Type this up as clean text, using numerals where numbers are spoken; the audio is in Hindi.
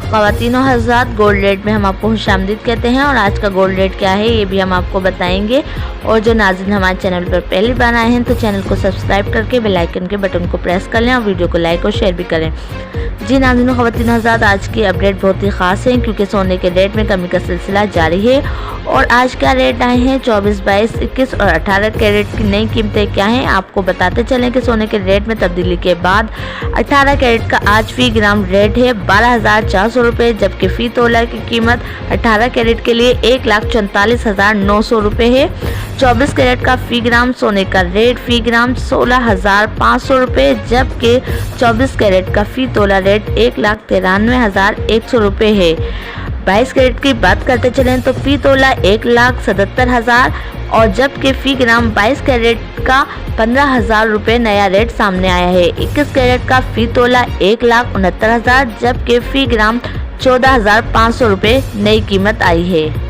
ख़वातीनो हज़रात, गोल्ड रेट में हम आपको खुशामदीद कहते हैं और आज का गोल्ड रेट क्या है ये भी हम आपको बताएंगे। और जो नाज़रीन हमारे चैनल पर पहली बार आए हैं तो चैनल को सब्सक्राइब करके बेल आइकन के बटन को प्रेस कर लें और वीडियो को लाइक और शेयर भी करें। जी नाज़रीन ख़वातीनो हज़रात, आज की अपडेट बहुत ही ख़ास है क्योंकि सोने के रेट में कमी का सिलसिला जारी है। और आज क्या रेट आए हैं 24, 22, 21 और 18 कैरेट की नई कीमतें क्या हैं आपको बताते चलें कि सोने के रेट में तब्दीली के बाद 18 कैरेट का आज फ़ी ग्राम रेट है 12,400 रुपये, जबकि फ़ी तोला की कीमत 18 कैरेट के लिए 1,44,900 रुपये है। 24 कैरेट का फ़ी ग्राम सोने का रेट फ़ी ग्राम 16,500 रुपये, जबकि 24 कैरेट का फ़ी तोला रेट 1,93,100 रुपये है। 22 कैरेट की बात करते चलें तो फ़ी तोला 1,77,000 और जबकि फ़ी ग्राम 22 कैरेट का 15,000 रुपये नया रेट सामने आया है। 21 कैरेट का फ़ी तोला 1,69,000 जबकि फ़ी ग्राम 14,500 रुपये नई कीमत आई है।